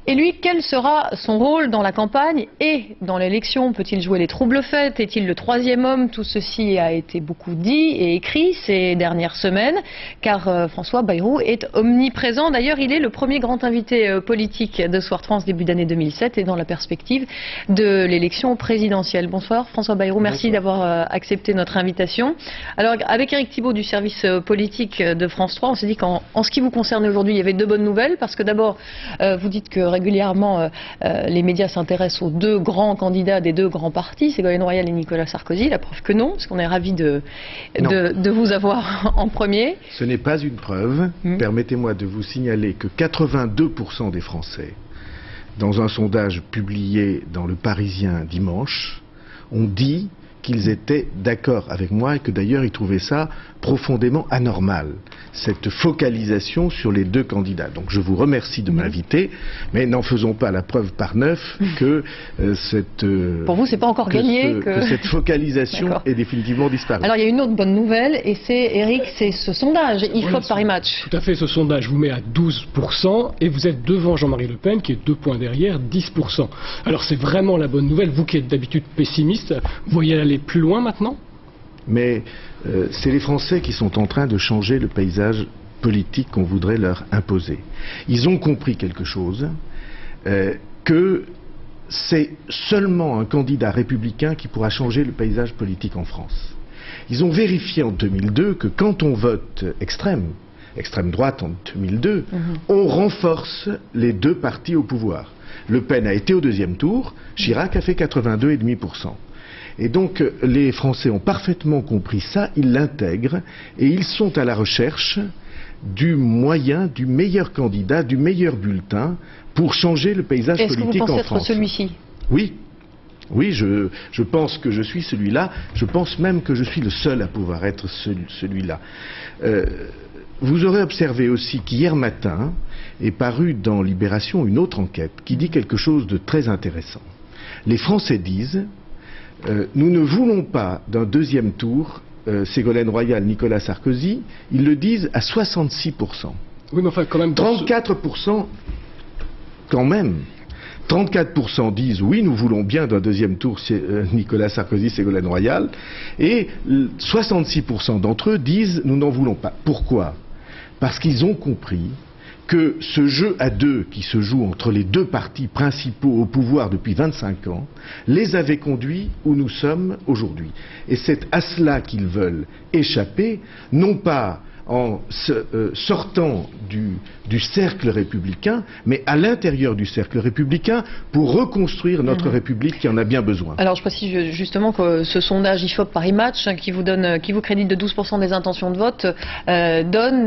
Et lui, quel sera son rôle dans la campagne et dans l'élection? Peut-il jouer les troubles faits? Est-il le troisième homme? Tout ceci a été beaucoup dit et écrit ces dernières semaines, car François Bayrou est omniprésent. D'ailleurs, il est le premier grand invité politique de Soir de France début d'année 2007 et dans la perspective de l'élection présidentielle. Bonsoir François Bayrou, merci d'avoir accepté notre invitation. Alors, avec Éric Thibault du service politique de France 3, on s'est dit qu'en ce qui vous concerne aujourd'hui, il y avait deux bonnes nouvelles, parce que d'abord, vous dites que régulièrement, les médias s'intéressent aux deux grands candidats des deux grands partis, Ségolène Royal et Nicolas Sarkozy. La preuve que non, parce qu'on est ravis de vous avoir en premier. Ce n'est pas une preuve. Permettez-moi de vous signaler que 82% des Français, dans un sondage publié dans Le Parisien dimanche, ont dit qu'ils étaient d'accord avec moi et que d'ailleurs ils trouvaient ça profondément anormal, cette focalisation sur les deux candidats. Donc je vous remercie de m'inviter, mais n'en faisons pas la preuve par neuf que pour vous, c'est pas encore gagné que cette focalisation est définitivement disparue. Alors il y a une autre bonne nouvelle, et c'est, Éric, c'est ce sondage IFOP Paris Match. Tout à fait, ce sondage vous met à 12% et vous êtes devant Jean-Marie Le Pen qui est 2 points derrière, 10%. Alors c'est vraiment la bonne nouvelle, vous qui êtes d'habitude pessimiste, vous voyez aller plus loin maintenant? Mais c'est les Français qui sont en train de changer le paysage politique qu'on voudrait leur imposer. Ils ont compris quelque chose, que c'est seulement un candidat républicain qui pourra changer le paysage politique en France. Ils ont vérifié en 2002 que quand on vote extrême droite en 2002, on renforce les deux partis au pouvoir. Le Pen a été au deuxième tour, Chirac a fait 82,5%. Et donc les Français ont parfaitement compris ça, ils l'intègrent et ils sont à la recherche du moyen, du meilleur candidat, du meilleur bulletin pour changer le paysage politique en France. Est-ce que vous pensez être celui-ci? Oui. Oui, je pense que je suis celui-là. Je pense même que je suis le seul à pouvoir être celui-là. Vous aurez observé aussi qu'hier matin est parue dans Libération une autre enquête qui dit quelque chose de très intéressant. Les Français disent nous ne voulons pas d'un deuxième tour Ségolène Royal, Nicolas Sarkozy. Ils le disent à 66%. Oui, mais enfin, quand même... 34% quand même. 34% disent oui, nous voulons bien d'un deuxième tour Nicolas Sarkozy, Ségolène Royal. Et 66% d'entre eux disent nous n'en voulons pas. Pourquoi? Parce qu'ils ont compris que ce jeu à deux qui se joue entre les deux partis principaux au pouvoir depuis 25 ans les avait conduits où nous sommes aujourd'hui. Et c'est à cela qu'ils veulent échapper, non pas en sortant du cercle républicain, mais à l'intérieur du cercle républicain pour reconstruire notre République qui en a bien besoin. Alors je précise justement que ce sondage IFOP Paris Match qui vous crédite de 12% des intentions de vote donne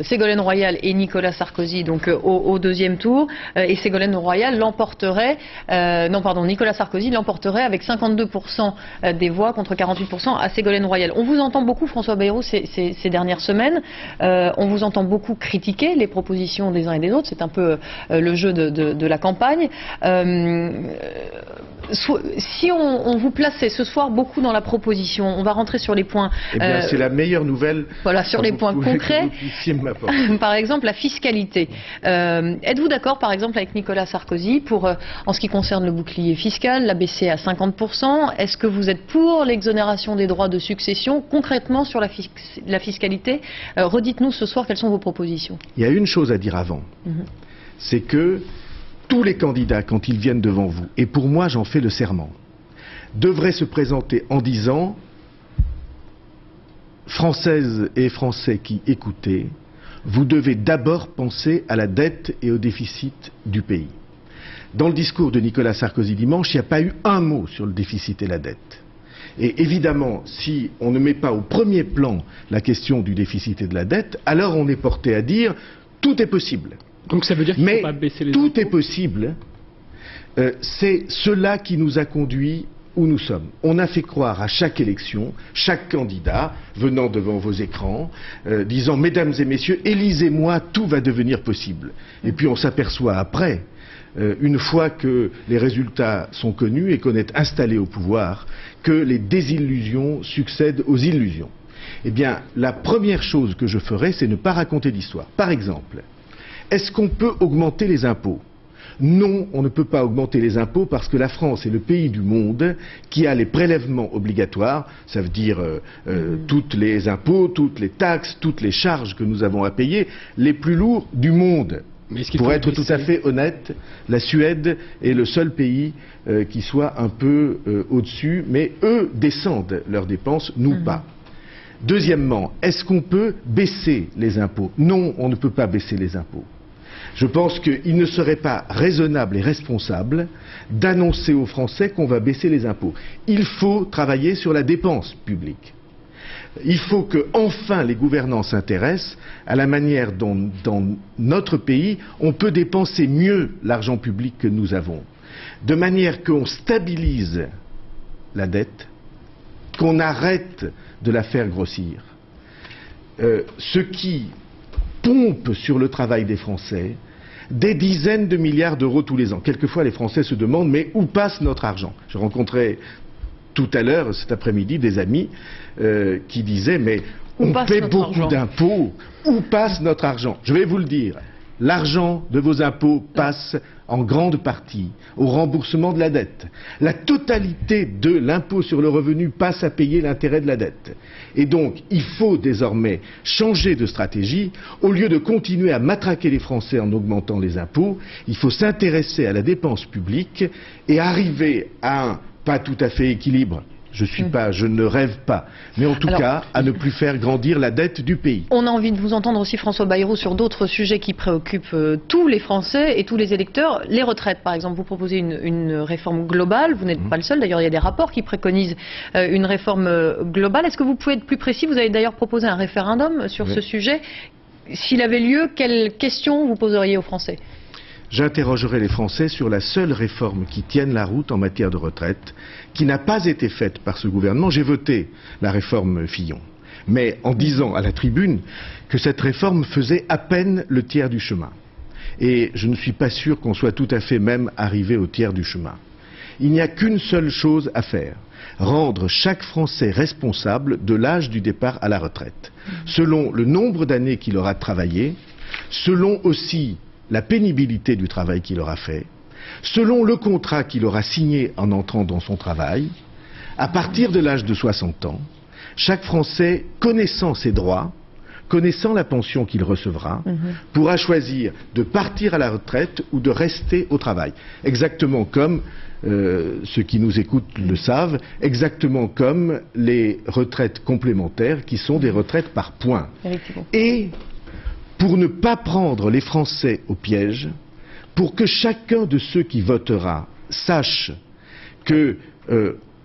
Ségolène Royal et Nicolas Sarkozy donc au deuxième tour, et Ségolène Royal l'emporterait, Nicolas Sarkozy l'emporterait avec 52% des voix contre 48% à Ségolène Royal. On vous entend beaucoup, François Bayrou, ces dernières semaines, on vous entend beaucoup critiquer les propositions des uns et des autres, c'est un peu le jeu de la campagne. Si on vous plaçait ce soir beaucoup dans la proposition, on va rentrer sur les points... Eh bien, c'est la meilleure nouvelle. Voilà, sur les points concrets. Par exemple, la fiscalité. Êtes-vous d'accord, par exemple, avec Nicolas Sarkozy pour, en ce qui concerne le bouclier fiscal, l'abaisser à 50%? Est-ce que vous êtes pour l'exonération des droits de succession? Concrètement, sur la fiscalité, redites-nous ce soir quelles sont vos propositions. Il y a une chose à dire avant. C'est que tous les candidats, quand ils viennent devant vous, et pour moi j'en fais le serment, devraient se présenter en disant « Françaises et Français qui écoutez, vous devez d'abord penser à la dette et au déficit du pays. » Dans le discours de Nicolas Sarkozy dimanche, il n'y a pas eu un mot sur le déficit et la dette. Et évidemment, si on ne met pas au premier plan la question du déficit et de la dette, alors on est porté à dire « tout est possible ». Donc ça veut dire qu'il ne faut pas baisser les impôts ? Tout est possible. C'est cela qui nous a conduits où nous sommes. On a fait croire à chaque élection, chaque candidat venant devant vos écrans, disant « Mesdames et messieurs, élisez-moi, tout va devenir possible ». Et puis on s'aperçoit après, une fois que les résultats sont connus et qu'on est installé au pouvoir, que les désillusions succèdent aux illusions. Eh bien, la première chose que je ferai, c'est ne pas raconter d'histoire. Par exemple, Est-ce qu'on peut augmenter les impôts? Non, on ne peut pas augmenter les impôts parce que la France est le pays du monde qui a les prélèvements obligatoires, ça veut dire tous les impôts, toutes les taxes, toutes les charges que nous avons à payer, les plus lourds du monde. Pour être tout à fait honnête, la Suède est le seul pays qui soit un peu au-dessus, mais eux descendent leurs dépenses, nous pas. Deuxièmement, est-ce qu'on peut baisser les impôts? Non, on ne peut pas baisser les impôts. Je pense qu'il ne serait pas raisonnable et responsable d'annoncer aux Français qu'on va baisser les impôts. Il faut travailler sur la dépense publique. Il faut que, enfin, les gouvernants s'intéressent à la manière dont, dans notre pays, on peut dépenser mieux l'argent public que nous avons. De manière qu'on stabilise la dette, qu'on arrête de la faire grossir. Ce qui pompe sur le travail des Français des dizaines de milliards d'euros tous les ans. Quelquefois, les Français se demandent, mais où passe notre argent? Je rencontrais tout à l'heure, cet après-midi, des amis qui disaient, mais on paie beaucoup d'impôts, où passe notre argent? Je vais vous le dire, l'argent de vos impôts passe en grande partie au remboursement de la dette. La totalité de l'impôt sur le revenu passe à payer l'intérêt de la dette. Et donc, il faut désormais changer de stratégie. Au lieu de continuer à matraquer les Français en augmentant les impôts, il faut s'intéresser à la dépense publique et arriver à un pas tout à fait équilibre. Je ne rêve pas, mais en tout cas, à ne plus faire grandir la dette du pays. On a envie de vous entendre aussi, François Bayrou, sur d'autres sujets qui préoccupent tous les Français et tous les électeurs. Les retraites, par exemple, vous proposez une réforme globale. Vous n'êtes pas le seul, d'ailleurs, il y a des rapports qui préconisent une réforme globale. Est-ce que vous pouvez être plus précis? Vous avez d'ailleurs proposé un référendum sur ce sujet. S'il avait lieu, quelles questions vous poseriez aux Français? J'interrogerai les Français sur la seule réforme qui tienne la route en matière de retraite, qui n'a pas été faite par ce gouvernement. J'ai voté la réforme Fillon, mais en disant à la tribune que cette réforme faisait à peine le tiers du chemin. Et je ne suis pas sûr qu'on soit tout à fait même arrivé au tiers du chemin. Il n'y a qu'une seule chose à faire, rendre chaque Français responsable de l'âge du départ à la retraite, selon le nombre d'années qu'il aura travaillé, selon aussi la pénibilité du travail qu'il aura fait, selon le contrat qu'il aura signé en entrant dans son travail, à partir de l'âge de 60 ans, chaque Français, connaissant ses droits, connaissant la pension qu'il recevra, pourra choisir de partir à la retraite ou de rester au travail. Exactement comme, ceux qui nous écoutent le savent, exactement comme les retraites complémentaires qui sont des retraites par points. Et pour ne pas prendre les Français au piège, pour que chacun de ceux qui votera sache que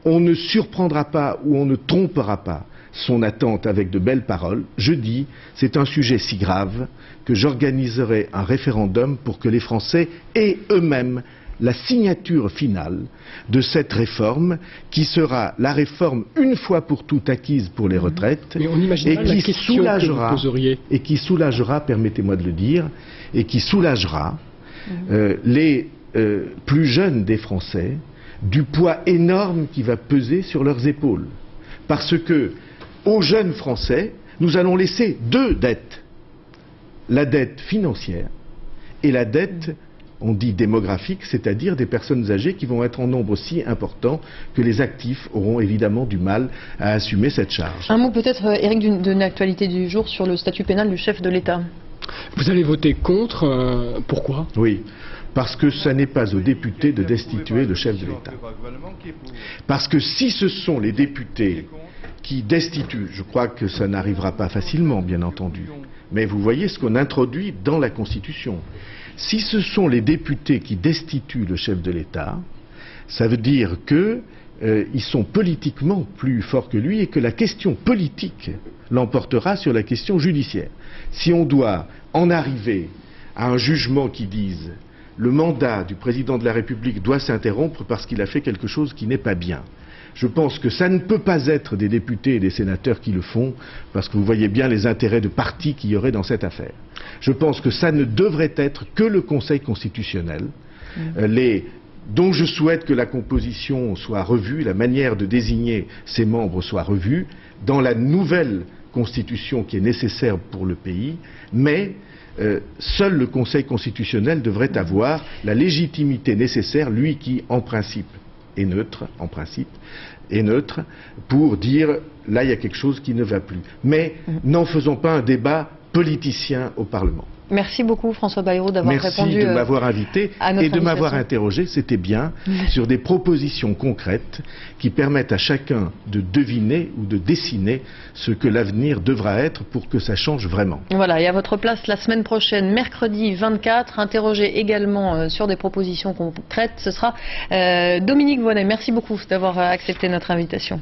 on ne surprendra pas ou on ne trompera pas son attente avec de belles paroles, je dis, c'est un sujet si grave que j'organiserai un référendum pour que les Français aient eux-mêmes la signature finale de cette réforme qui sera la réforme une fois pour toutes acquise pour les retraites et qui soulagera, permettez-moi de le dire, et qui soulagera les plus jeunes des Français du poids énorme qui va peser sur leurs épaules. Parce que aux jeunes Français, nous allons laisser deux dettes. La dette financière et la dette on dit démographique, c'est-à-dire des personnes âgées qui vont être en nombre si important que les actifs auront évidemment du mal à assumer cette charge. Un mot peut-être, Éric, d'une actualité du jour sur le statut pénal du chef de l'État. Vous allez voter contre, pourquoi? Oui, parce que ce n'est pas aux députés de destituer le chef de l'État. Parce que si ce sont les députés qui destituent, je crois que ça n'arrivera pas facilement, bien entendu, mais vous voyez ce qu'on introduit dans la Constitution. Si ce sont les députés qui destituent le chef de l'État, ça veut dire qu'ils sont politiquement plus forts que lui et que la question politique l'emportera sur la question judiciaire. Si on doit en arriver à un jugement qui dise le mandat du président de la République doit s'interrompre parce qu'il a fait quelque chose qui n'est pas bien, je pense que ça ne peut pas être des députés et des sénateurs qui le font, parce que vous voyez bien les intérêts de parti qu'il y aurait dans cette affaire. Je pense que ça ne devrait être que le Conseil constitutionnel, dont je souhaite que la composition soit revue, la manière de désigner ses membres soit revue, dans la nouvelle Constitution qui est nécessaire pour le pays, mais seul le Conseil constitutionnel devrait avoir la légitimité nécessaire, lui qui, en principe, est neutre, pour dire là il y a quelque chose qui ne va plus. Mais n'en faisons pas un débat politicien au Parlement. Merci beaucoup François Bayrou d'avoir répondu. Merci de m'avoir invité et de m'avoir interrogé, c'était bien, sur des propositions concrètes qui permettent à chacun de deviner ou de dessiner ce que l'avenir devra être pour que ça change vraiment. Voilà, et à votre place la semaine prochaine, mercredi 24, interrogé également sur des propositions concrètes, ce sera Dominique Voynet. Merci beaucoup d'avoir accepté notre invitation.